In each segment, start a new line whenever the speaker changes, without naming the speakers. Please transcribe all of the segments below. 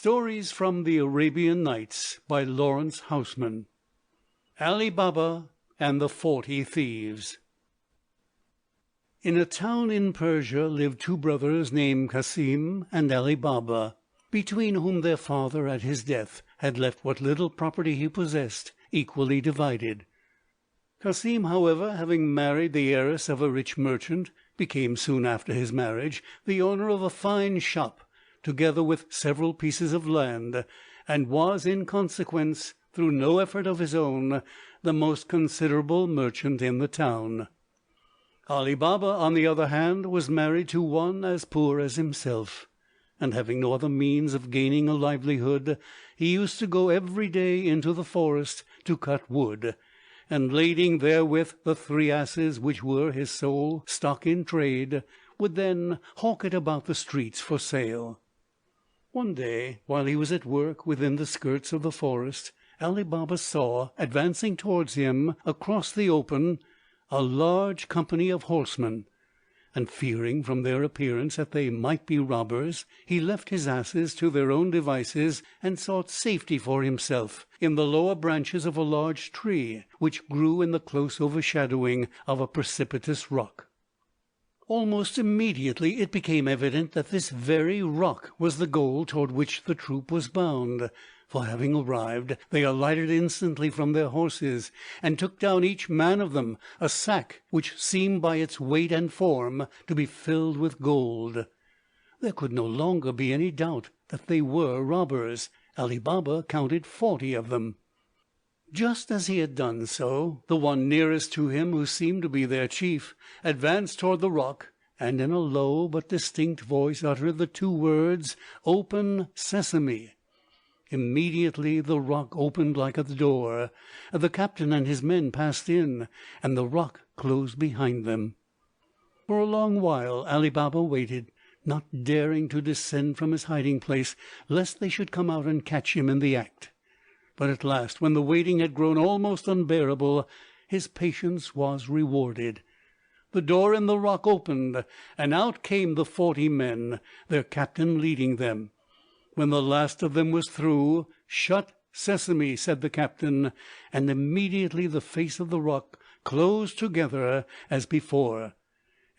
Stories from the Arabian Nights by Laurence Housman. Ali Baba and the 40 Thieves. In a town in Persia lived two brothers named Cassim and Ali Baba, between whom their father at his death had left what little property he possessed equally divided. Cassim, however, having married the heiress of a rich merchant, became soon after his marriage the owner of a fine shop, together with several pieces of land, and was in consequence, through no effort of his own, the most considerable merchant in the town. Ali Baba, on the other hand, was married to one as poor as himself, and having no other means of gaining a livelihood, he used to go every day into the forest to cut wood, and lading therewith the 3 asses which were his sole stock in trade, would then hawk it about the streets for sale. One day, while he was at work within the skirts of the forest, Ali Baba saw, advancing towards him across the open, a large company of horsemen, and fearing from their appearance that they might be robbers, he left his asses to their own devices, and sought safety for himself in the lower branches of a large tree, which grew in the close overshadowing of a precipitous rock. Almost immediately it became evident that this very rock was the goal toward which the troop was bound, for having arrived, they alighted instantly from their horses, and took down each man of them a sack which seemed by its weight and form to be filled with gold. There could no longer be any doubt that they were robbers. Ali Baba counted 40 of them. Just as he had done so, the one nearest to him, who seemed to be their chief, advanced toward the rock, and in a low but distinct voice uttered the 2 words, "Open, Sesame." Immediately the rock opened like a door, the captain and his men passed in, and the rock closed behind them. For a long while Ali Baba waited, not daring to descend from his hiding place, lest they should come out and catch him in the act. But at last, when the waiting had grown almost unbearable, his patience was rewarded. The door in the rock opened, and out came the 40 men, their captain leading them. When the last of them was through, "Shut, Sesame," said the captain, and immediately the face of the rock closed together as before,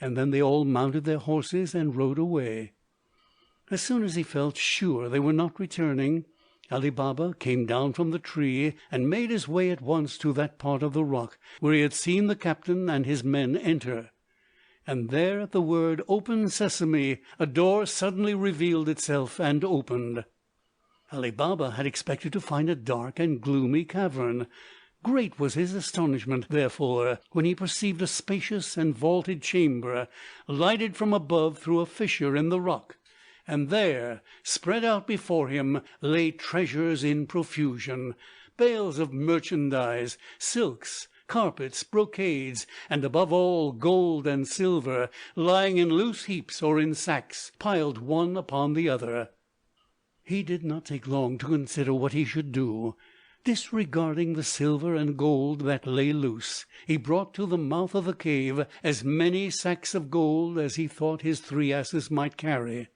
and then they all mounted their horses and rode away. As soon as he felt sure they were not returning, Ali Baba came down from the tree and made his way at once to that part of the rock where he had seen the captain and his men enter. And there, at the word "Open, Sesame," a door suddenly revealed itself and opened. Ali Baba had expected to find a dark and gloomy cavern. Great was his astonishment, therefore, when he perceived a spacious and vaulted chamber, lighted from above through a fissure in the rock. And there, spread out before him, lay treasures in profusion, bales of merchandise, silks, carpets, brocades, and above all gold and silver, lying in loose heaps or in sacks, piled one upon the other. He did not take long to consider what he should do. Disregarding the silver and gold that lay loose, he brought to the mouth of the cave as many sacks of gold as he thought his 3 asses might carry,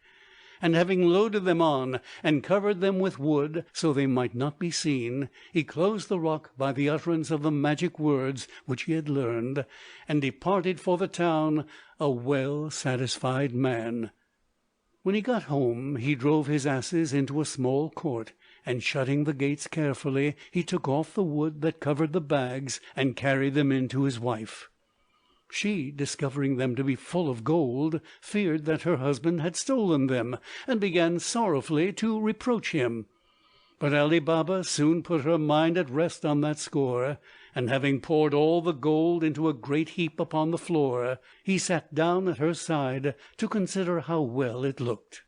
and having loaded them on and covered them with wood so they might not be seen, he closed the rock by the utterance of the magic words which he had learned, and departed for the town a well satisfied man. When he got home he drove his asses into a small court, and shutting the gates carefully, he took off the wood that covered the bags and carried them in to his wife. She, discovering them to be full of gold, feared that her husband had stolen them, and began sorrowfully to reproach him. But Ali Baba soon put her mind at rest on that score, and having poured all the gold into a great heap upon the floor, he sat down at her side to consider how well it looked.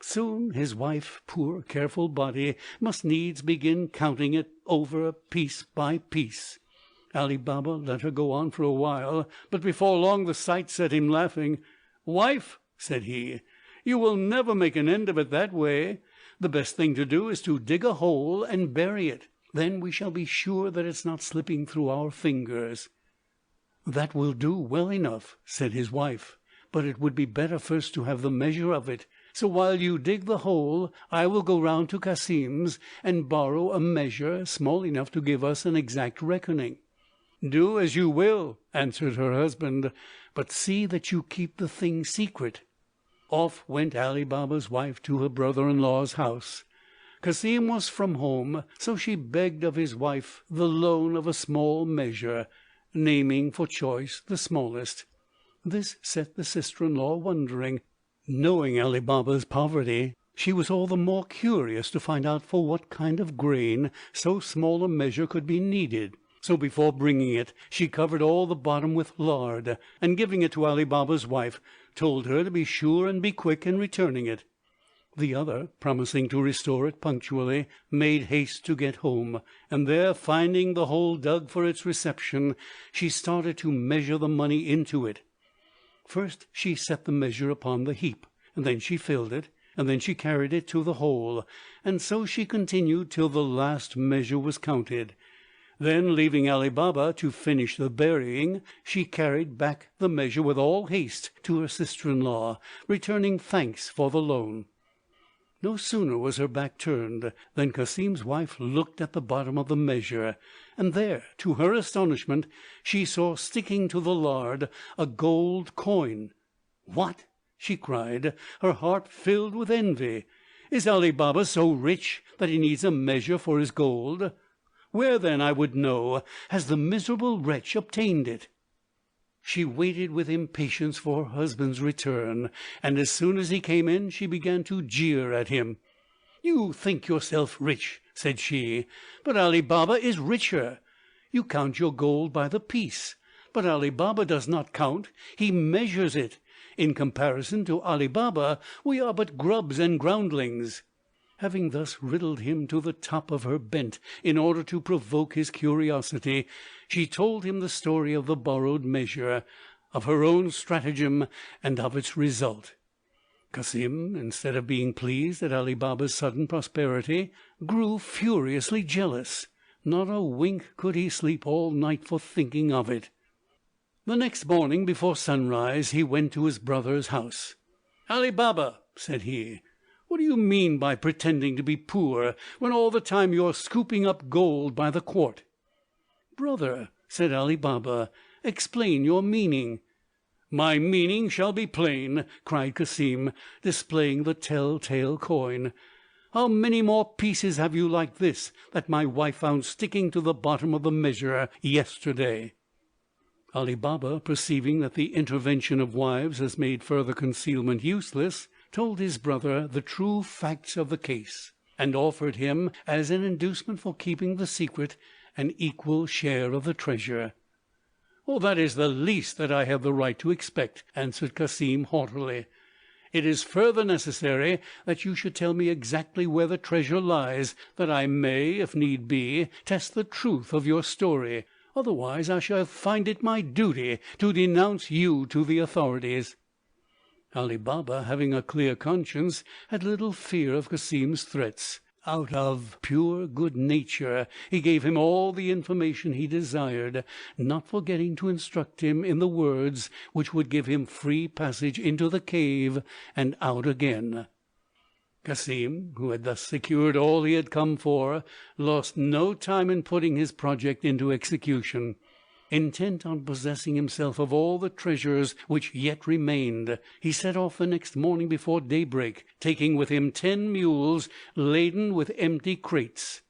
Soon his wife, poor careful body, must needs begin counting it over piece by piece. Ali Baba let her go on for a while, but before long the sight set him laughing. "Wife," said he, "you will never make an end of it that way. The best thing to do is to dig a hole and bury it. Then we shall be sure that it's not slipping through our fingers." "That will do well enough," said his wife, "but it would be better first to have the measure of it, So while you dig the hole, I will go round to Cassim's and borrow a measure small enough to give us an exact reckoning." "Do as you will," answered her husband, "but see that you keep the thing secret." Off went Ali Baba's wife to her brother-in-law's house. Cassim was from home, so she begged of his wife the loan of a small measure, naming for choice the smallest. This set the sister-in-law wondering. Knowing Ali Baba's poverty, she was all the more curious to find out for what kind of grain so small a measure could be needed. So before bringing it, she covered all the bottom with lard, and giving it to Ali Baba's wife, told her to be sure and be quick in returning it. The other, promising to restore it punctually, made haste to get home, and there, finding the hole dug for its reception, she started to measure the money into it. First she set the measure upon the heap, and then she filled it, and then she carried it to the hole, and so she continued till the last measure was counted. Then, leaving Ali Baba to finish the burying, she carried back the measure with all haste to her sister-in-law, returning thanks for the loan. No sooner was her back turned than Cassim's wife looked at the bottom of the measure, and there, to her astonishment, she saw sticking to the lard a gold coin. "What!" she cried, her heart filled with envy. "Is Ali Baba so rich that he needs a measure for his gold? Where, then, I would know, has the miserable wretch obtained it?" She waited with impatience for her husband's return, and as soon as he came in she began to jeer at him. "You think yourself rich," said she, "but Ali Baba is richer. You count your gold by the piece, but Ali Baba does not count, he measures it. In comparison to Ali Baba we are but grubs and groundlings." Having thus riddled him to the top of her bent in order to provoke his curiosity, she told him the story of the borrowed measure, of her own stratagem, and of its result. Cassim, instead of being pleased at Ali Baba's sudden prosperity, grew furiously jealous. Not a wink could he sleep all night for thinking of it. The next morning before sunrise he went to his brother's house. "Ali Baba," said he, "what do you mean by pretending to be poor, when all the time you are scooping up gold by the quart?" "Brother," said Ali Baba, "explain your meaning." "My meaning shall be plain," cried Cassim, displaying the tell-tale coin. "How many more pieces have you like this that my wife found sticking to the bottom of the measure yesterday?" Ali Baba, perceiving that the intervention of wives has made further concealment useless, told his brother the true facts of the case, and offered him, as an inducement for keeping the secret, an equal share of the treasure. "Oh, that is the least that I have the right to expect," answered Cassim haughtily. "It is further necessary that you should tell me exactly where the treasure lies, that I may, if need be, test the truth of your story. Otherwise I shall find it my duty to denounce you to the authorities." Ali Baba, having a clear conscience, had little fear of Cassim's threats. Out of pure good nature he gave him all the information he desired, not forgetting to instruct him in the words which would give him free passage into the cave and out again. Cassim, who had thus secured all he had come for, lost no time in putting his project into execution. Intent on possessing himself of all the treasures which yet remained, he set off the next morning before daybreak, taking with him 10 mules laden with empty crates.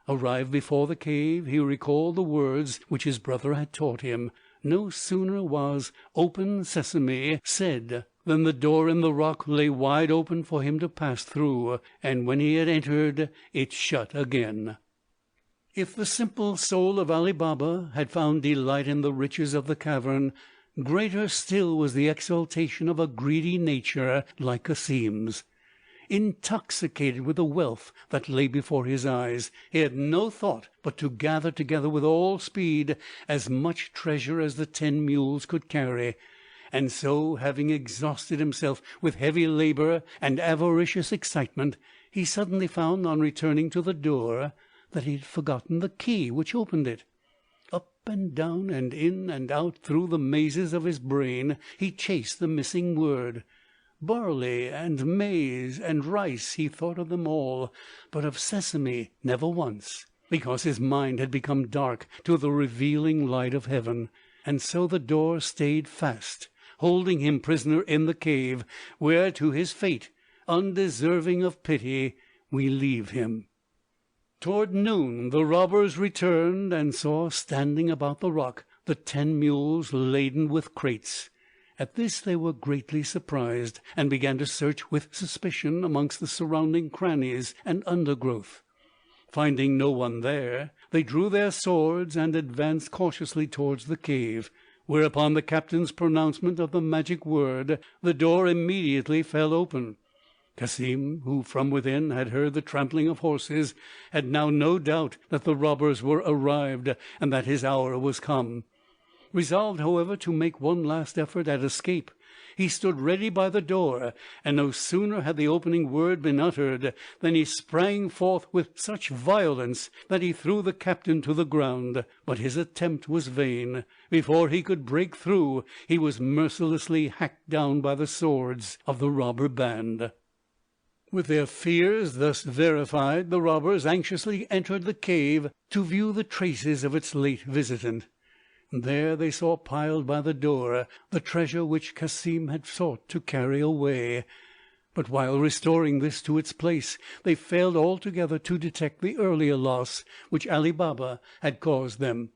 Arrived before the cave, he recalled the words which his brother had taught him. No sooner was "Open, Sesame" said than the door in the rock lay wide open for him to pass through, and when he had entered it shut again. If the simple soul of Ali Baba had found delight in the riches of the cavern, greater still was the exaltation of a greedy nature like Cassim's. Intoxicated with the wealth that lay before his eyes, he had no thought but to gather together with all speed as much treasure as the 10 mules could carry, and so, having exhausted himself with heavy labor and avaricious excitement, he suddenly found, on returning to the door, that he had forgotten the key which opened it. Up and down and in and out through the mazes of his brain he chased the missing word. barley and maize and rice, he thought of them all, but of sesame never once, because his mind had become dark to the revealing light of heaven. And so the door stayed fast, holding him prisoner in the cave, where to his fate, undeserving of pity, we leave him. Toward noon the robbers returned, and saw standing about the rock the 10 mules laden with crates. At this they were greatly surprised, and began to search with suspicion amongst the surrounding crannies and undergrowth. Finding no one there, they drew their swords and advanced cautiously towards the cave, whereupon the captain's pronouncement of the magic word, the door immediately fell open. Cassim, who from within had heard the trampling of horses, had now no doubt that the robbers were arrived, and that his hour was come. Resolved, however, to make one last effort at escape, he stood ready by the door, and no sooner had the opening word been uttered than he sprang forth with such violence that he threw the captain to the ground. But his attempt was vain. Before he could break through, he was mercilessly hacked down by the swords of the robber band. With their fears thus verified, the robbers anxiously entered the cave to view the traces of its late visitant. There they saw piled by the door the treasure which Cassim had sought to carry away. But while restoring this to its place, they failed altogether to detect the earlier loss which Ali Baba had caused them.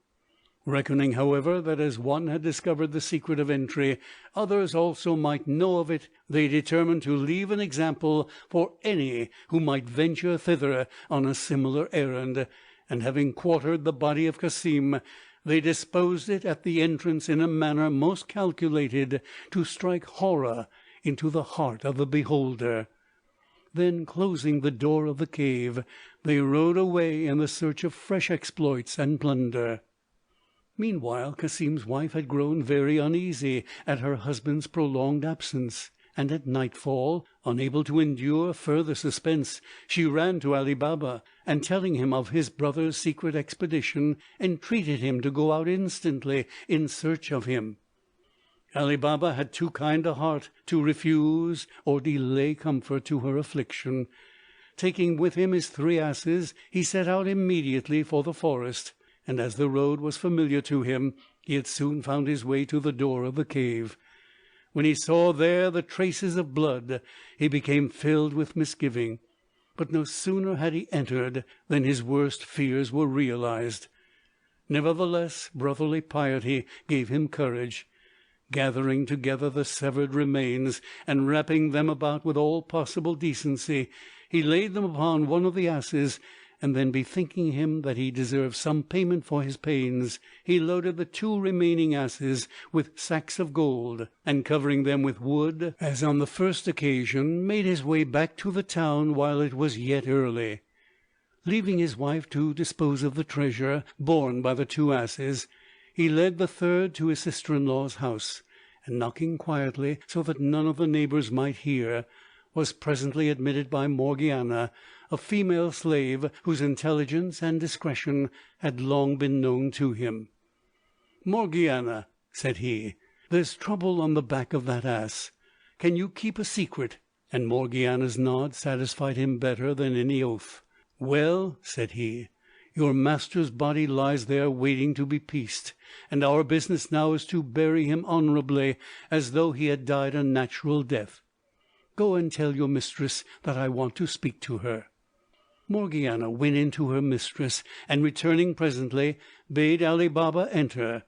Reckoning, however, that as one had discovered the secret of entry, others also might know of it, they determined to leave an example for any who might venture thither on a similar errand, and having quartered the body of Cassim, they disposed it at the entrance in a manner most calculated to strike horror into the heart of the beholder. Then, closing the door of the cave, they rode away in the search of fresh exploits and plunder. Meanwhile, Cassim's wife had grown very uneasy at her husband's prolonged absence, and at nightfall, unable to endure further suspense, she ran to Ali Baba, and telling him of his brother's secret expedition, entreated him to go out instantly in search of him. Ali Baba had too kind a heart to refuse or delay comfort to her affliction. Taking with him his 3 asses, he set out immediately for the forest, and as the road was familiar to him, he had soon found his way to the door of the cave. When he saw there the traces of blood, he became filled with misgiving. But no sooner had he entered than his worst fears were realized. Nevertheless, brotherly piety gave him courage. Gathering together the severed remains, and wrapping them about with all possible decency, he laid them upon one of the asses, and then, bethinking him that he deserved some payment for his pains, he loaded the 2 remaining asses with sacks of gold, and covering them with wood, as on the first occasion, made his way back to the town while it was yet early. Leaving his wife to dispose of the treasure borne by the 2 asses, he led the 3rd to his sister-in-law's house, and knocking quietly, so that none of the neighbours might hear, was presently admitted by Morgiana, a female slave whose intelligence and discretion had long been known to him. "Morgiana," said he, "there's trouble on the back of that ass. Can you keep a secret?" And Morgiana's nod satisfied him better than any oath. "Well," said he, "your master's body lies there waiting to be pieced, and our business now is to bury him honourably, as though he had died a natural death. Go and tell your mistress that I want to speak to her." Morgiana went in to her mistress, and returning presently, bade Ali Baba enter.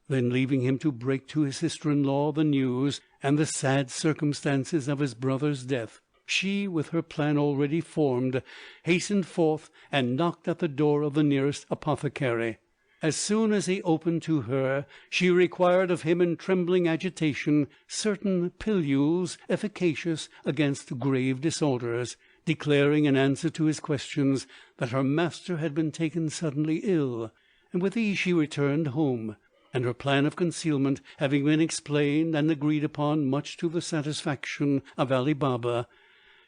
Then, leaving him to break to his sister-in-law the news and the sad circumstances of his brother's death, she, with her plan already formed, hastened forth and knocked at the door of the nearest apothecary. As soon as he opened to her, she required of him in trembling agitation certain pilules efficacious against grave disorders, declaring in answer to his questions that her master had been taken suddenly ill, and with these she returned home, and her plan of concealment having been explained and agreed upon much to the satisfaction of Ali Baba,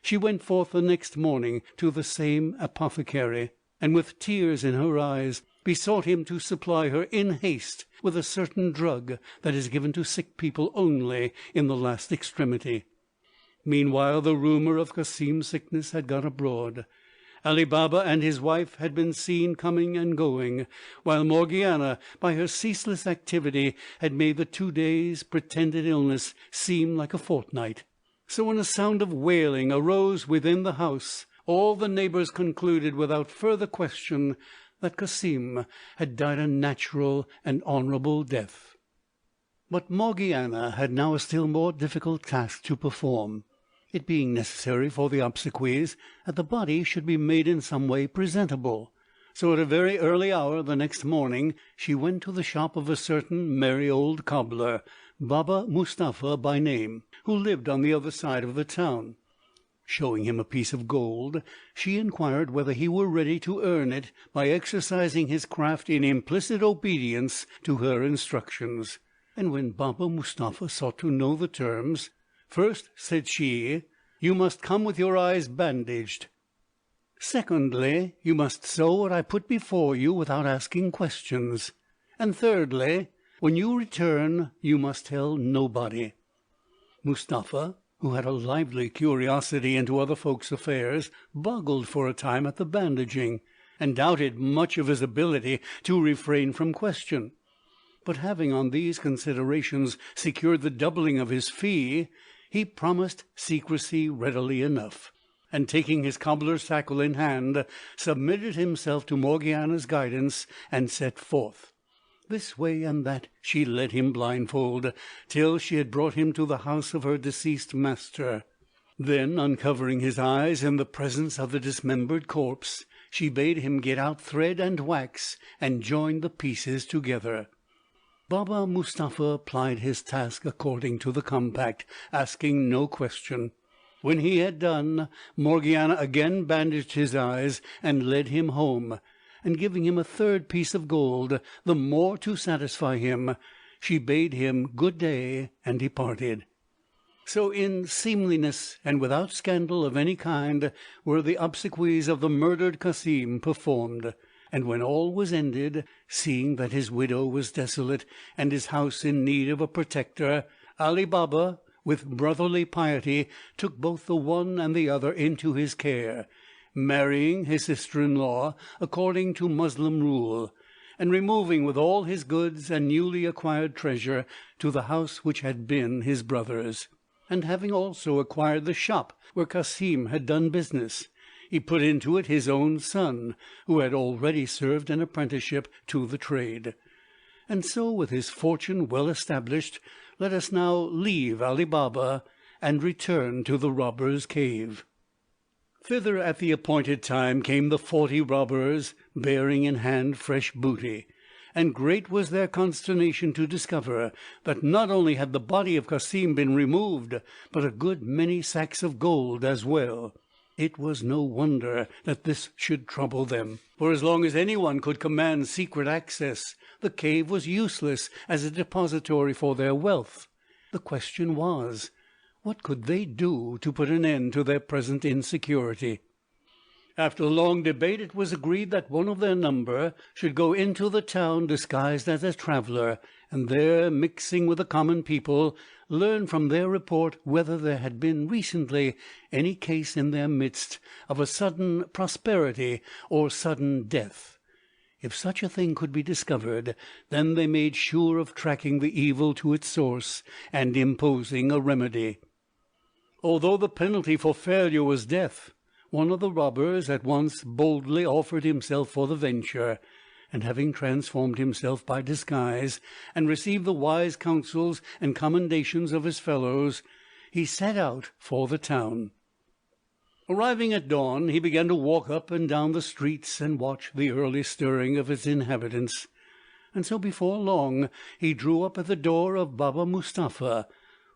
she went forth the next morning to the same apothecary, and with tears in her eyes besought him to supply her in haste with a certain drug that is given to sick people only in the last extremity. Meanwhile the rumour of Cassim's sickness had got abroad. Ali Baba and his wife had been seen coming and going, while Morgiana, by her ceaseless activity, had made the 2 days' pretended illness seem like a fortnight. So when a sound of wailing arose within the house, all the neighbours concluded without further question that Cassim had died a natural and honourable death. But Morgiana had now a still more difficult task to perform, it being necessary for the obsequies that the body should be made in some way presentable. So at a very early hour the next morning she went to the shop of a certain merry old cobbler, Baba Mustapha by name, who lived on the other side of the town. Showing him a piece of gold, she inquired whether he were ready to earn it by exercising his craft in implicit obedience to her instructions. And when Baba Mustapha sought to know the terms, "First," said she, "you must come with your eyes bandaged. Secondly, you must sew what I put before you without asking questions. And thirdly, when you return you must tell nobody." Mustapha, who had a lively curiosity into other folks' affairs, boggled for a time at the bandaging, and doubted much of his ability to refrain from question. But having on these considerations secured the doubling of his fee, he promised secrecy readily enough, and taking his cobbler's tackle in hand, submitted himself to Morgiana's guidance, and set forth. This way and that she led him blindfold, till she had brought him to the house of her deceased master. Then, uncovering his eyes in the presence of the dismembered corpse, she bade him get out thread and wax, and join the pieces together. Baba Mustapha plied his task according to the compact, asking no question. When he had done, Morgiana again bandaged his eyes, and led him home, and giving him a third piece of gold, the more to satisfy him, she bade him good day, and departed. So in seemliness and without scandal of any kind were the obsequies of the murdered Cassim performed. And when all was ended, seeing that his widow was desolate and his house in need of a protector, Ali Baba, with brotherly piety, took both the one and the other into his care, marrying his sister-in-law according to Moslem rule, and removing with all his goods and newly acquired treasure to the house which had been his brother's. And having also acquired the shop where Cassim had done business, he put into it his own son, who had already served an apprenticeship to the trade. And so, with his fortune well established, let us now leave Ali Baba and return to the robbers' cave. Thither at the appointed time came the 40 robbers, bearing in hand fresh booty, and great was their consternation to discover that not only had the body of Cassim been removed, but a good many sacks of gold as well. It was no wonder that this should trouble them, for as long as anyone could command secret access, the cave was useless as a depository for their wealth. The question was, what could they do to put an end to their present insecurity? After long debate it was agreed that one of their number should go into the town disguised as a traveller, and there, mixing with the common people, learn from their report whether there had been recently any case in their midst of a sudden prosperity or sudden death. If such a thing could be discovered, then they made sure of tracking the evil to its source and imposing a remedy. Although the penalty for failure was death, one of the robbers at once boldly offered himself for the venture, and having transformed himself by disguise, and received the wise counsels and commendations of his fellows, he set out for the town. Arriving at dawn, he began to walk up and down the streets and watch the early stirring of its inhabitants, and so before long he drew up at the door of Baba Mustapha,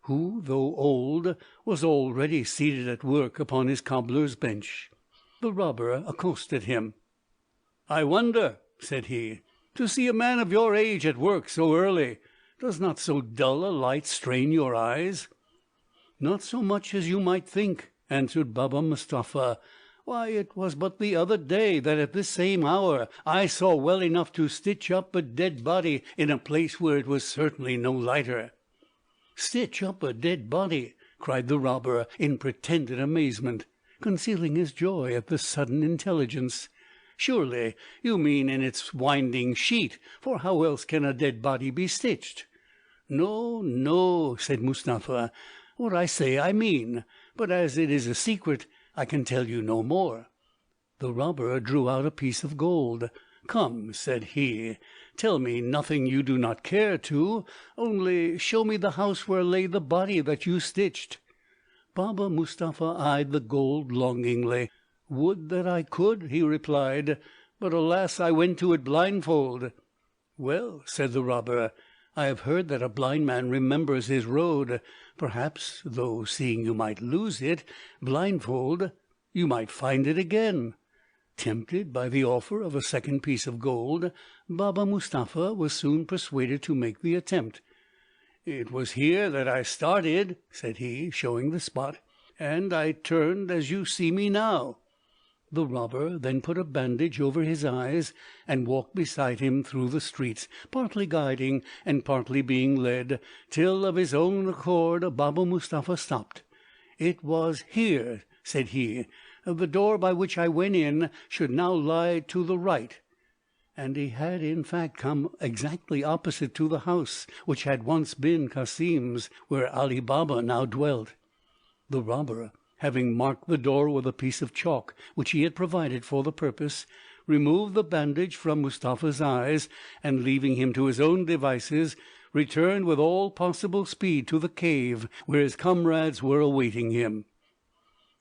who, though old, was already seated at work upon his cobbler's bench. The robber accosted him. "I wonder," said he, "to see a man of your age at work so early. Does not so dull a light strain your eyes?" "Not so much as you might think," answered Baba Mustapha. "Why, it was but the other day that at this same hour I saw well enough to stitch up a dead body in a place where it was certainly no lighter." "Stitch up a dead body!" cried the robber, in pretended amazement, concealing his joy at this sudden intelligence. "Surely you mean in its winding sheet, for how else can a dead body be stitched?" "No, no," said Mustapha. "What I say I mean, but as it is a secret, I can tell you no more." The robber drew out a piece of gold. "Come," said he, "tell me nothing you do not care to, only show me the house where lay the body that you stitched." Baba Mustapha eyed the gold longingly. "Would that I could," he replied, "but alas, I went to it blindfold." "Well," said the robber, "I have heard that a blind man remembers his road. Perhaps, though seeing you might lose it, blindfold, you might find it again." Tempted by the offer of a second piece of gold, Baba Mustapha was soon persuaded to make the attempt. "It was here that I started," said he, showing the spot, "and I turned as you see me now." The robber then put a bandage over his eyes, and walked beside him through the streets, partly guiding and partly being led, till of his own accord Baba Mustapha stopped. "It was here," said he, "the door by which I went in should now lie to the right." And he had in fact come exactly opposite to the house which had once been Cassim's, where Ali Baba now dwelt. The robber, having marked the door with a piece of chalk which he had provided for the purpose, removed the bandage from Mustapha's eyes, and leaving him to his own devices, returned with all possible speed to the cave where his comrades were awaiting him.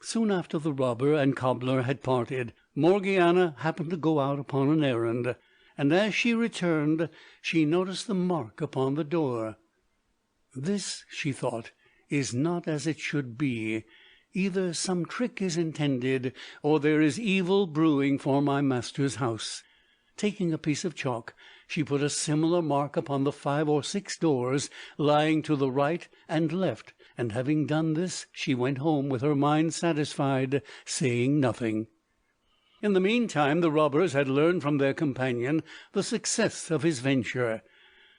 Soon after the robber and cobbler had parted, Morgiana happened to go out upon an errand, and as she returned she noticed the mark upon the door. "This," she thought, "is not as it should be. Either some trick is intended, or there is evil brewing for my master's house." Taking a piece of chalk, she put a similar mark upon the 5 or 6 doors lying to the right and left, and having done this she went home with her mind satisfied, saying nothing. In the meantime the robbers had learned from their companion the success of his venture.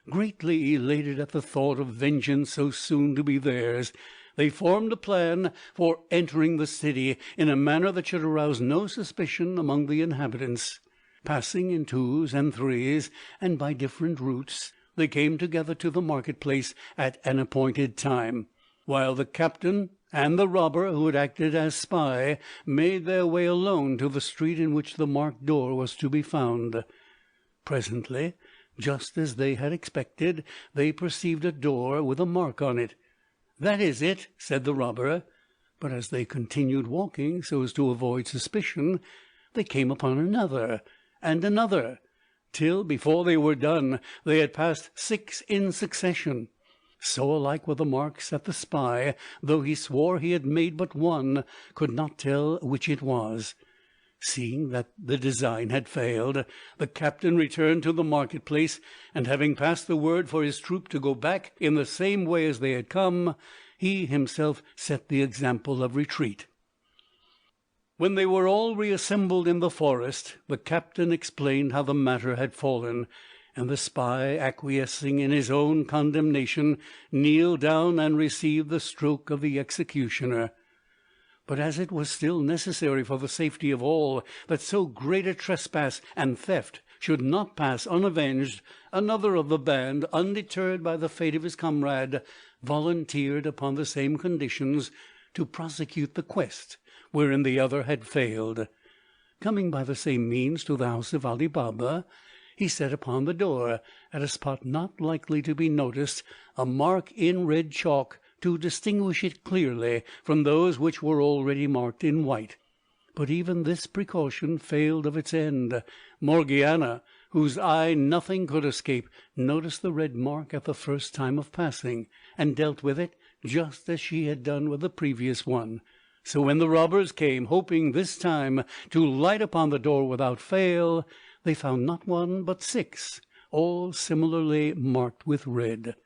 Greatly elated at the thought of vengeance so soon to be theirs, they formed a plan for entering the city in a manner that should arouse no suspicion among the inhabitants. Passing in 2s and 3s, and by different routes, they came together to the market-place at an appointed time, while the captain and the robber who had acted as spy made their way alone to the street in which the marked door was to be found. Presently, just as they had expected, they perceived a door with a mark on it. "That is it," said the robber. But as they continued walking so as to avoid suspicion, they came upon another and another, till before they were done they had passed 6 in succession. So alike were the marks that the spy, though he swore he had made but one, could not tell which it was. Seeing that the design had failed, the captain returned to the market-place, and having passed the word for his troop to go back in the same way as they had come, he himself set the example of retreat. When they were all reassembled in the forest, the captain explained how the matter had fallen, and the spy, acquiescing in his own condemnation, kneeled down and received the stroke of the executioner. But as it was still necessary for the safety of all that so great a trespass and theft should not pass unavenged, another of the band, undeterred by the fate of his comrade, volunteered upon the same conditions to prosecute the quest wherein the other had failed. Coming by the same means to the house of Ali Baba, he set upon the door, at a spot not likely to be noticed, a mark in red chalk to distinguish it clearly from those which were already marked in white. But even this precaution failed of its end. Morgiana, whose eye nothing could escape, noticed the red mark at the first time of passing, and dealt with it just as she had done with the previous one. So when the robbers came, hoping this time to light upon the door without fail, they found not 1 but 6, all similarly marked with red.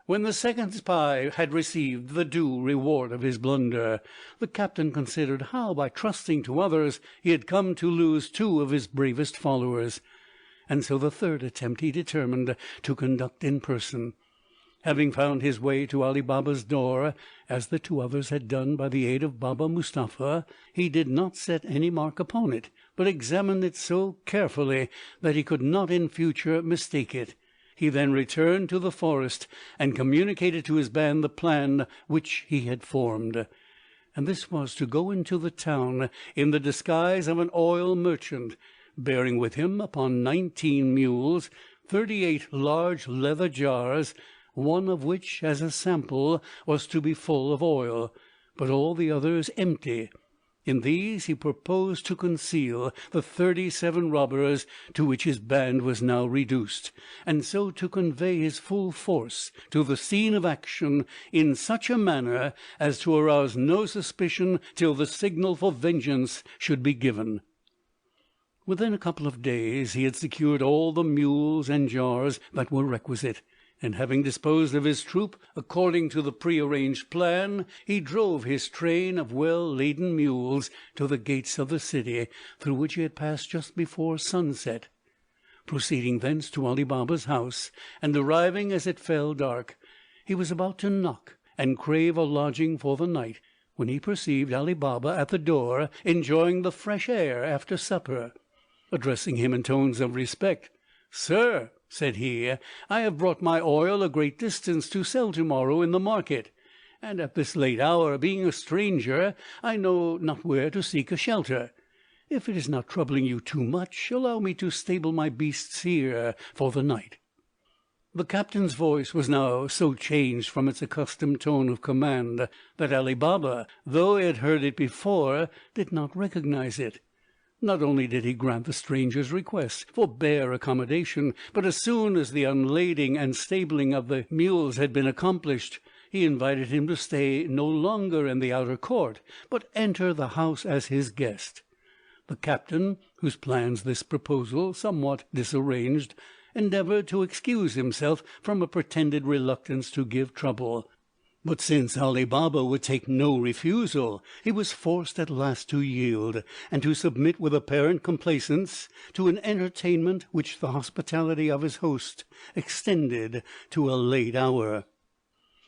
When the second spy had received the due reward of his blunder, the captain considered how, by trusting to others, he had come to lose 2 of his bravest followers, and so the third attempt he determined to conduct in person. Having found his way to Ali Baba's door, as the two others had done by the aid of Baba Mustapha, he did not set any mark upon it, but examined it so carefully that he could not in future mistake it. He then returned to the forest, and communicated to his band the plan which he had formed. And this was to go into the town in the disguise of an oil merchant, bearing with him upon 19 mules 38 large leather jars, one of which, as a sample, was to be full of oil, but all the others empty. In these he proposed to conceal the 37 robbers to which his band was now reduced, and so to convey his full force to the scene of action in such a manner as to arouse no suspicion till the signal for vengeance should be given. Within a couple of days he had secured all the mules and jars that were requisite, and having disposed of his troop according to the prearranged plan, he drove his train of well-laden mules to the gates of the city, through which he had passed just before sunset. Proceeding thence to Ali Baba's house, and arriving as it fell dark, he was about to knock and crave a lodging for the night, when he perceived Ali Baba at the door, enjoying the fresh air after supper. Addressing him in tones of respect, "Sir," said he, "I have brought my oil a great distance to sell to-morrow in the market, and at this late hour, being a stranger, I know not where to seek a shelter. If it is not troubling you too much, allow me to stable my beasts here for the night." The captain's voice was now so changed from its accustomed tone of command that Ali Baba, though he had heard it before, did not recognize it. Not only did he grant the stranger's request for bare accommodation, but as soon as the unlading and stabling of the mules had been accomplished, he invited him to stay no longer in the outer court, but enter the house as his guest. The captain, whose plans this proposal somewhat disarranged, endeavoured to excuse himself from a pretended reluctance to give trouble. But since Ali Baba would take no refusal, he was forced at last to yield, and to submit with apparent complaisance to an entertainment which the hospitality of his host extended to a late hour.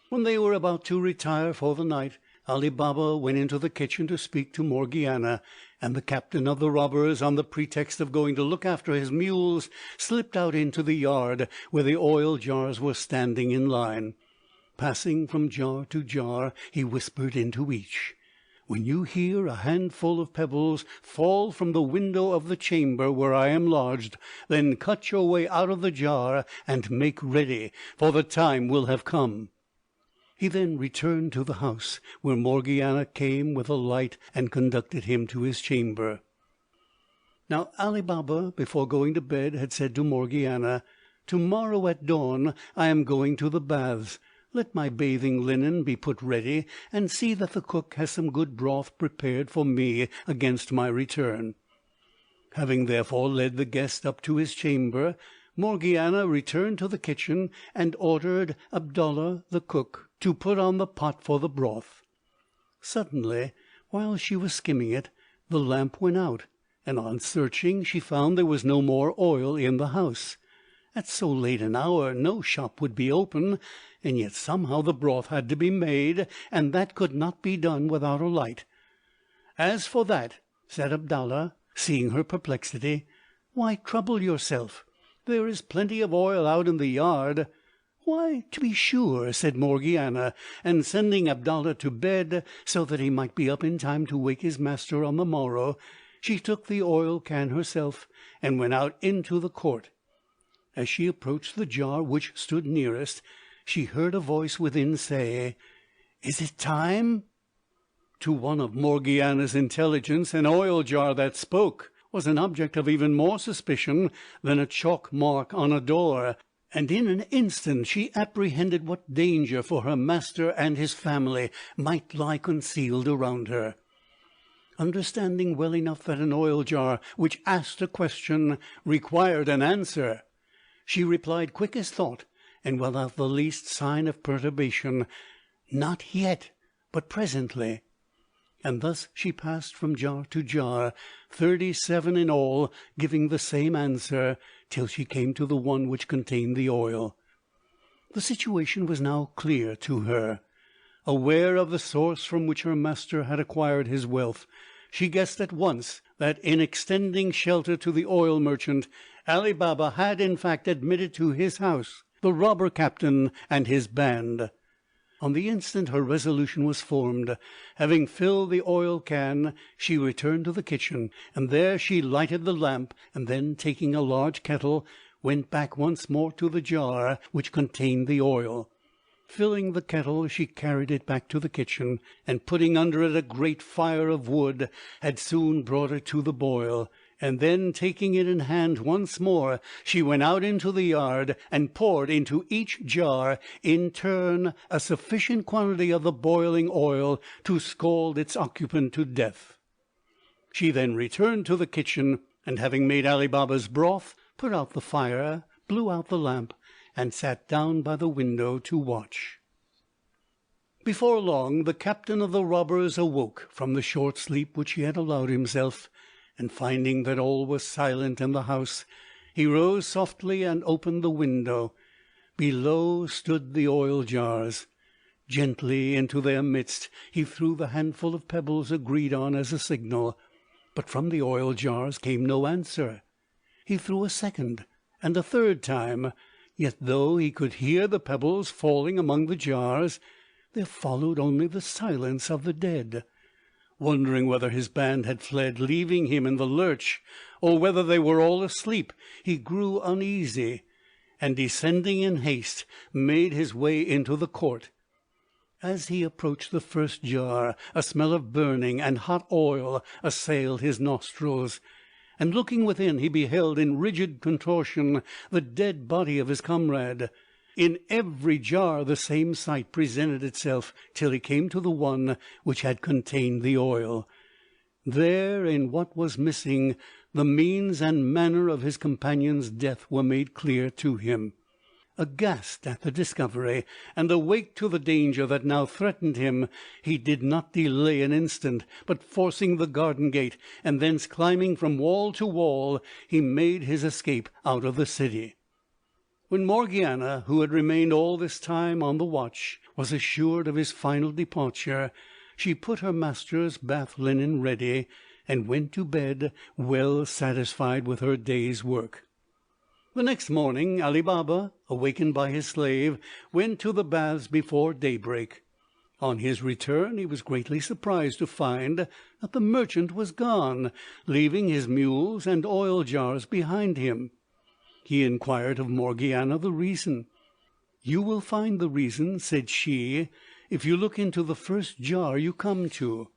When they were about to retire for the night, Ali Baba went into the kitchen to speak to Morgiana, and the captain of the robbers, on the pretext of going to look after his mules, slipped out into the yard where the oil jars were standing in line. Passing from jar to jar, he whispered into each, "When you hear a handful of pebbles fall from the window of the chamber where I am lodged, then cut your way out of the jar and make ready, for the time will have come." He then returned to the house, where Morgiana came with a light and conducted him to his chamber. Now Ali Baba, before going to bed, had said to Morgiana, "To-morrow at dawn I am going to the baths. Let my bathing linen be put ready, and see that the cook has some good broth prepared for me against my return." Having therefore led the guest up to his chamber, Morgiana returned to the kitchen and ordered Abdallah the cook to put on the pot for the broth. Suddenly, while she was skimming it, the lamp went out, and on searching she found there was no more oil in the house. At so late an hour no shop would be open, and yet somehow the broth had to be made, and that could not be done without a light. "As for that," said Abdallah, seeing her perplexity, "why trouble yourself? There is plenty of oil out in the yard." "Why, to be sure," said Morgiana, and sending Abdallah to bed, so that he might be up in time to wake his master on the morrow, she took the oil can herself, and went out into the court. As she approached the jar which stood nearest, she heard a voice within say, "Is it time?" To one of Morgiana's intelligence, an oil jar that spoke was an object of even more suspicion than a chalk mark on a door, and in an instant she apprehended what danger for her master and his family might lie concealed around her. Understanding well enough that an oil jar which asked a question required an answer, she replied quick as thought, and without the least sign of perturbation, "Not yet, but presently." And thus she passed from jar to jar, 37 in all, giving the same answer, till she came to the one which contained the oil. The situation was now clear to her. Aware of the source from which her master had acquired his wealth, she guessed at once that in extending shelter to the oil merchant, Ali Baba had in fact admitted to his house the robber captain and his band. On the instant her resolution was formed. Having filled the oil can, she returned to the kitchen, and there she lighted the lamp, and then, taking a large kettle, went back once more to the jar which contained the oil. Filling the kettle, she carried it back to the kitchen, and putting under it a great fire of wood, had soon brought it to the boil. And then, taking it in hand once more, she went out into the yard, and poured into each jar in turn a sufficient quantity of the boiling oil to scald its occupant to death. She then returned to the kitchen, and having made Ali Baba's broth, put out the fire, blew out the lamp, and sat down by the window to watch. Before long the captain of the robbers awoke from the short sleep which he had allowed himself, and finding that all was silent in the house, he rose softly and opened the window. Below stood the oil jars. Gently into their midst he threw the handful of pebbles agreed on as a signal, but from the oil jars came no answer. He threw a second and a third time, yet though he could hear the pebbles falling among the jars, there followed only the silence of the dead. Wondering whether his band had fled, leaving him in the lurch, or whether they were all asleep, he grew uneasy, and descending in haste, made his way into the court. As he approached the first jar, a smell of burning and hot oil assailed his nostrils, and looking within, he beheld in rigid contortion the dead body of his comrade. In every jar the same sight presented itself, till he came to the one which had contained the oil. There, in what was missing, the means and manner of his companion's death were made clear to him. Aghast at the discovery, and awake to the danger that now threatened him, he did not delay an instant, but forcing the garden gate, and thence climbing from wall to wall, he made his escape out of the city. When Morgiana, who had remained all this time on the watch, was assured of his final departure, she put her master's bath linen ready, and went to bed, well satisfied with her day's work. The next morning Ali Baba, awakened by his slave, went to the baths before daybreak. On his return he was greatly surprised to find that the merchant was gone, leaving his mules and oil jars behind him. He inquired of Morgiana the reason. "You will find the reason," said she, "if you look into the first jar you come to."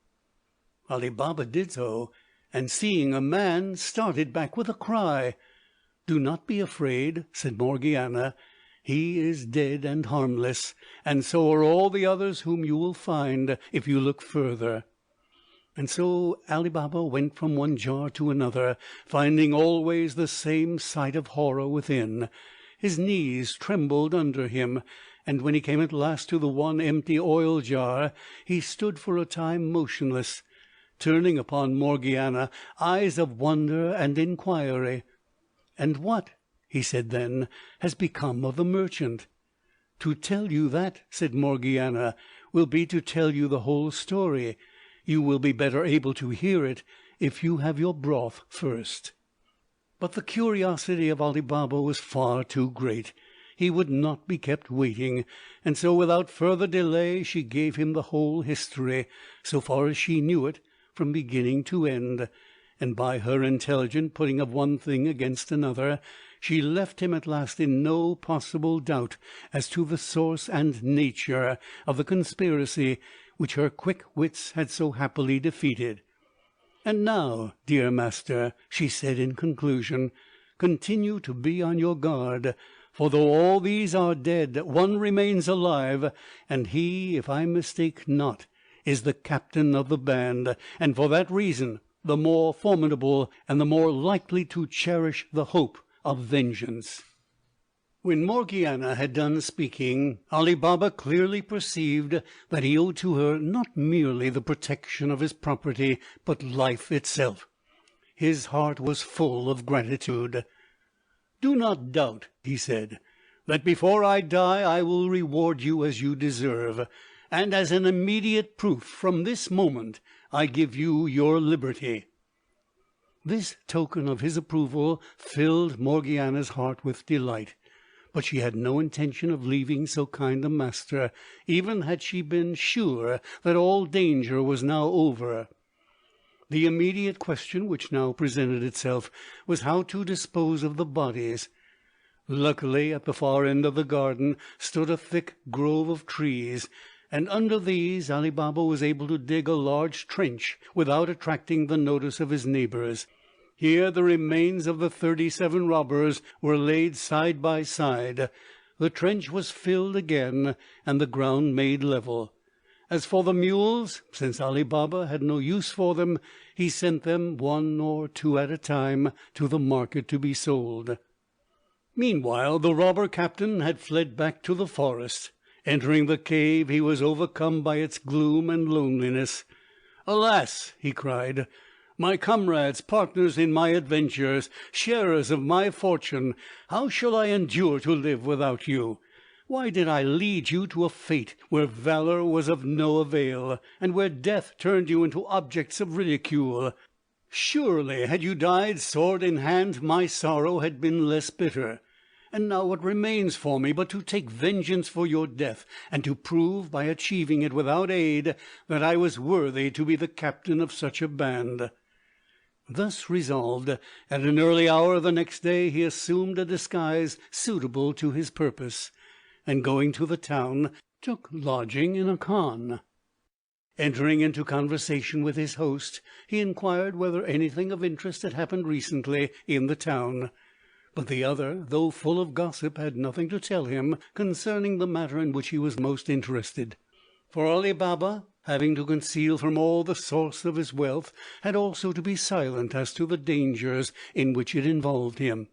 Ali Baba did so, and seeing a man, started back with a cry. "Do not be afraid," said Morgiana. "He is dead and harmless, and so are all the others whom you will find if you look further." And so Ali Baba went from one jar to another, finding always the same sight of horror within. His knees trembled under him, and when he came at last to the one empty oil jar, he stood for a time motionless, turning upon Morgiana eyes of wonder and inquiry. "And what," he said then, "has become of the merchant?" "To tell you that," said Morgiana, "will be to tell you the whole story. You will be better able to hear it if you have your broth first." But the curiosity of Ali Baba was far too great. He would not be kept waiting, and so without further delay she gave him the whole history, so far as she knew it, from beginning to end, and by her intelligent putting of one thing against another, she left him at last in no possible doubt as to the source and nature of the conspiracy which her quick wits had so happily defeated. "And now, dear master," she said in conclusion, "continue to be on your guard, for though all these are dead, one remains alive, and he, if I mistake not, is the captain of the band, and for that reason the more formidable and the more likely to cherish the hope of vengeance." When Morgiana had done speaking, Ali Baba clearly perceived that he owed to her not merely the protection of his property, but life itself. His heart was full of gratitude. "Do not doubt," he said, that before I die I will reward you as you deserve, and as an immediate proof from this moment I give you your liberty." This token of his approval filled Morgiana's heart with delight, but she had no intention of leaving so kind a master, even had she been sure that all danger was now over. The immediate question which now presented itself was how to dispose of the bodies. Luckily, at the far end of the garden stood a thick grove of trees, and under these Ali Baba was able to dig a large trench without attracting the notice of his neighbours. Here the remains of the 37 robbers were laid side by side. The trench was filled again, and the ground made level. As for the mules, since Ali Baba had no use for them, he sent them, 1 or 2 at a time, to the market to be sold. Meanwhile the robber captain had fled back to the forest. Entering the cave, he was overcome by its gloom and loneliness. "Alas!" he cried, "my comrades, partners in my adventures, sharers of my fortune, how shall I endure to live without you? Why did I lead you to a fate where valor was of no avail, and where death turned you into objects of ridicule? Surely, had you died sword in hand, my sorrow had been less bitter. And now what remains for me but to take vengeance for your death, and to prove, by achieving it without aid, that I was worthy to be the captain of such a band?" Thus resolved, at an early hour the next day he assumed a disguise suitable to his purpose, and going to the town, took lodging in a khan. Entering into conversation with his host, he inquired whether anything of interest had happened recently in the town. But the other, though full of gossip, had nothing to tell him concerning the matter in which he was most interested. For Ali Baba, having to conceal from all the source of his wealth, had also to be silent as to the dangers in which it involved him.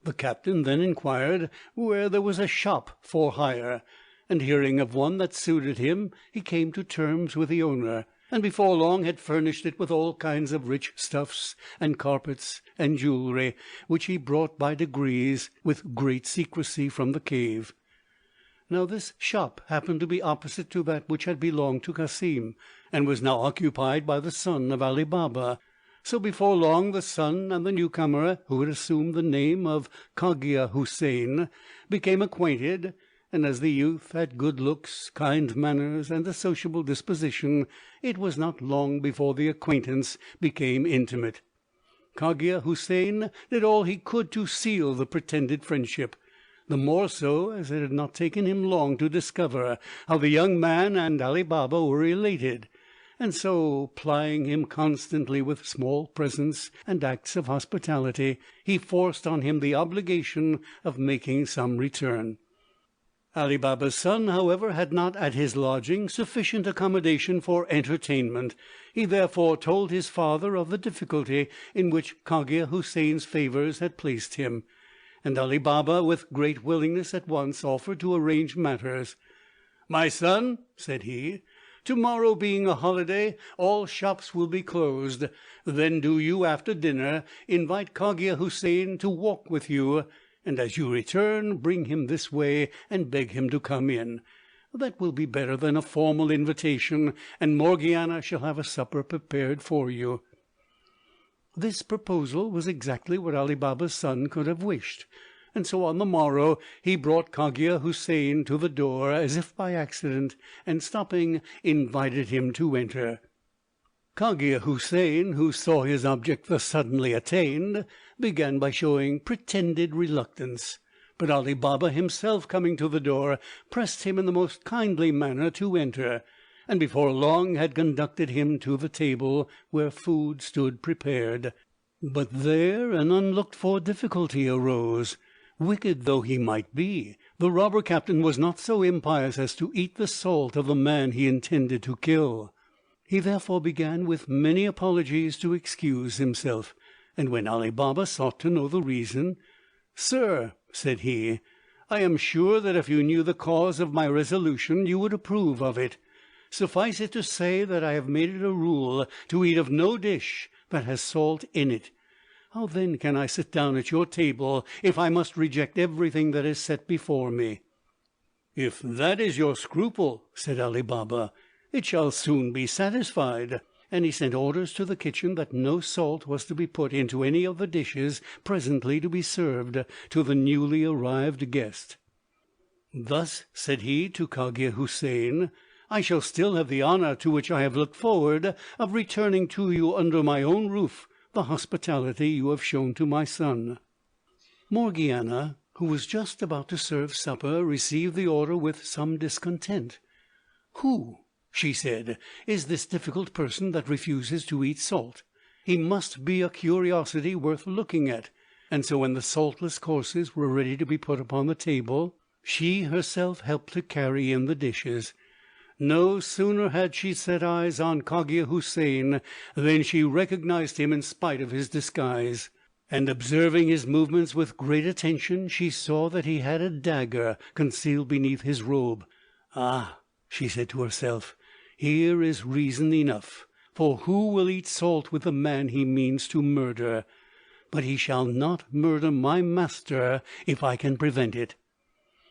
The captain then inquired where there was a shop for hire, and hearing of one that suited him, he came to terms with the owner, and before long had furnished it with all kinds of rich stuffs and carpets and jewellery, which he brought by degrees with great secrecy from the cave. Now this shop happened to be opposite to that which had belonged to Cassim, and was now occupied by the son of Ali Baba. So before long the son and the newcomer, who had assumed the name of Cogia Houssain, became acquainted, and as the youth had good looks, kind manners, and a sociable disposition, it was not long before the acquaintance became intimate. Cogia Houssain did all he could to seal the pretended friendship, the more so as it had not taken him long to discover how the young man and Ali Baba were related, and so, plying him constantly with small presents and acts of hospitality, he forced on him the obligation of making some return. Ali Baba's son, however, had not at his lodging sufficient accommodation for entertainment. He therefore told his father of the difficulty in which Cogia Houssain's favours had placed him, and Ali Baba with great willingness at once offered to arrange matters. "My son," said he, "to-morrow being a holiday, all shops will be closed. Then do you, after dinner, invite Cogia Houssain to walk with you, and as you return, bring him this way and beg him to come in. That will be better than a formal invitation, and Morgiana shall have a supper prepared for you." This proposal was exactly what Ali Baba's son could have wished, and so on the morrow he brought Cogia Houssain to the door as if by accident, and stopping, invited him to enter. Cogia Houssain, who saw his object thus suddenly attained, began by showing pretended reluctance, but Ali Baba himself, coming to the door, pressed him in the most kindly manner to enter, and before long had conducted him to the table where food stood prepared. But there an unlooked-for difficulty arose. Wicked though he might be, the robber captain was not so impious as to eat the salt of the man he intended to kill. He therefore began with many apologies to excuse himself, and when Ali Baba sought to know the reason, "Sir," said he, "I am sure that if you knew the cause of my resolution you would approve of it. Suffice it to say that I have made it a rule to eat of no dish that has salt in it. How then can I sit down at your table if I must reject everything that is set before me?" "If that is your scruple," said Ali Baba, "it shall soon be satisfied." And he sent orders to the kitchen that no salt was to be put into any of the dishes presently to be served to the newly arrived guest. "Thus," said he to Cogia Houssain, "I shall still have the honor to which I have looked forward of returning to you under my own roof the hospitality you have shown to my son." Morgiana, who was just about to serve supper, received the order with some discontent. "Who," she said, "is this difficult person that refuses to eat salt? He must be a curiosity worth looking at." And so when the saltless courses were ready to be put upon the table, she herself helped to carry in the dishes. No sooner had she set eyes on Cogia Houssain than she recognized him in spite of his disguise, and observing his movements with great attention, she saw that he had a dagger concealed beneath his robe. "Ah," she said to herself, "here is reason enough, for who will eat salt with the man he means to murder? But he shall not murder my master if I can prevent it."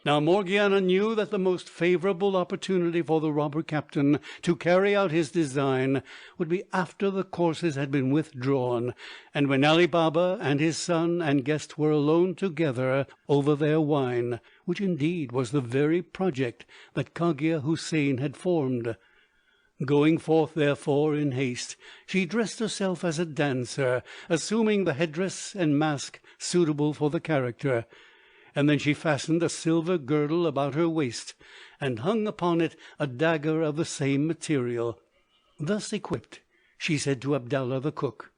Now Morgiana knew that the most favourable opportunity for the robber captain to carry out his design would be after the courses had been withdrawn, and when Ali Baba and his son and guest were alone together over their wine, which indeed was the very project that Cogia Houssain had formed. Going forth, therefore, in haste, she dressed herself as a dancer, assuming the headdress and mask suitable for the character, and then she fastened a silver girdle about her waist, and hung upon it a dagger of the same material. Thus equipped, she said to Abdallah the cook,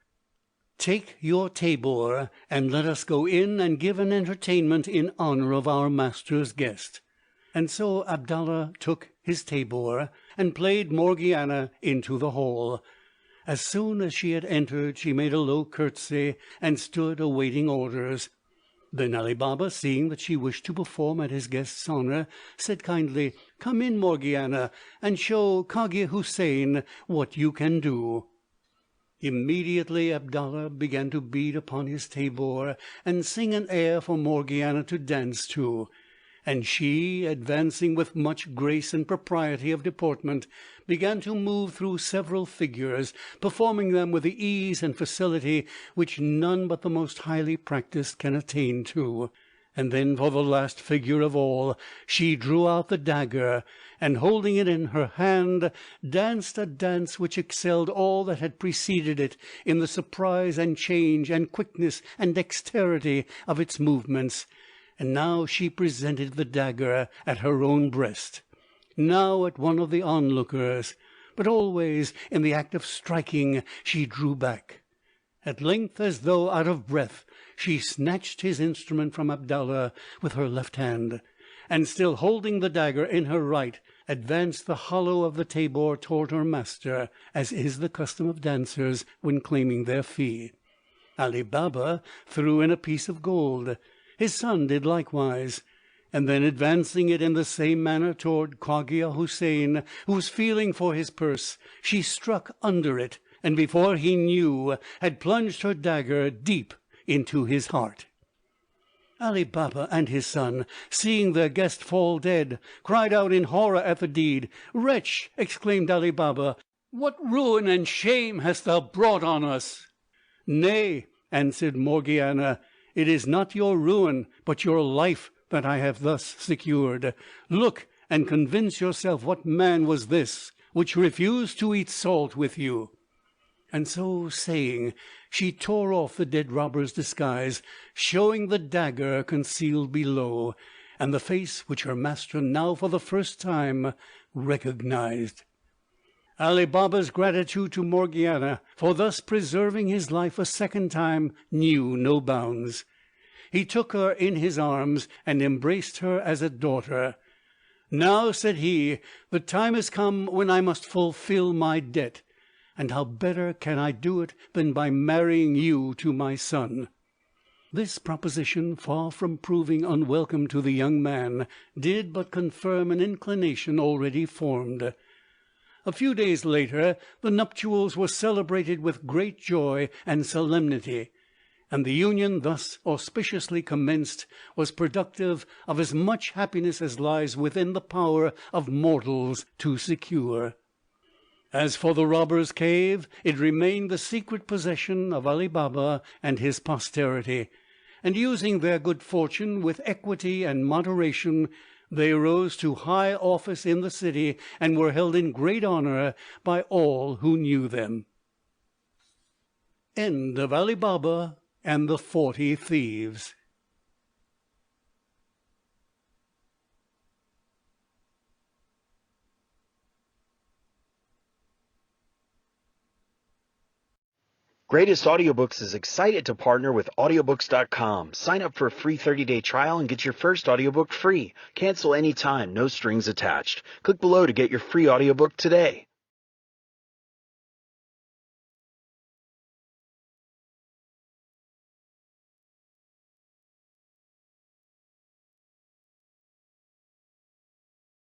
"Take your tabor, and let us go in and give an entertainment in honour of our master's guest." And so Abdallah took his tabor, and played Morgiana into the hall. As soon as she had entered, she made a low curtsy, and stood awaiting orders. Then Ali Baba, seeing that she wished to perform at his guest's honour, said kindly, "Come in, Morgiana, and show Cogia Houssain what you can do." Immediately Abdallah began to beat upon his tabor, and sing an air for Morgiana to dance to. And she, advancing with much grace and propriety of deportment, began to move through several figures, performing them with the ease and facility which none but the most highly practised can attain to. And then, for the last figure of all, she drew out the dagger, and holding it in her hand, danced a dance which excelled all that had preceded it in the surprise and change and quickness and dexterity of its movements. And now she presented the dagger at her own breast, now at one of the onlookers, but always in the act of striking she drew back. At length, as though out of breath, she snatched his instrument from Abdallah with her left hand, and still holding the dagger in her right, advanced the hollow of the tabor toward her master, as is the custom of dancers when claiming their fee. Ali Baba threw in a piece of gold. His son did likewise, and then advancing it in the same manner toward Cogia Houssain, who was feeling for his purse, she struck under it, and before he knew, had plunged her dagger deep into his heart. Ali Baba and his son, seeing their guest fall dead, cried out in horror at the deed. "Wretch!" exclaimed Ali Baba, "what ruin and shame hast thou brought on us?" "Nay," answered Morgiana, "it is not your ruin, but your life that I have thus secured. Look, and convince yourself what man was this which refused to eat salt with you." And so saying, she tore off the dead robber's disguise, showing the dagger concealed below, and the face which her master now for the first time recognized. Ali Baba's gratitude to Morgiana for thus preserving his life a second time knew no bounds. He took her in his arms and embraced her as a daughter. "Now," said he, "the time is come when I must fulfil my debt, and how better can I do it than by marrying you to my son?" This proposition, far from proving unwelcome to the young man, did but confirm an inclination already formed. A few days later the nuptials were celebrated with great joy and solemnity, and the union thus auspiciously commenced was productive of as much happiness as lies within the power of mortals to secure. As for the robbers' cave, it remained the secret possession of Ali Baba and his posterity, and using their good fortune with equity and moderation, they rose to high office in the city, and were held in great honor by all who knew them. End of Ali Baba and the 40 Thieves.
Greatest Audiobooks is excited to partner with Audiobooks.com. Sign up for a free 30-day trial and get your first audiobook free. Cancel anytime, no strings attached. Click below to get your free audiobook today.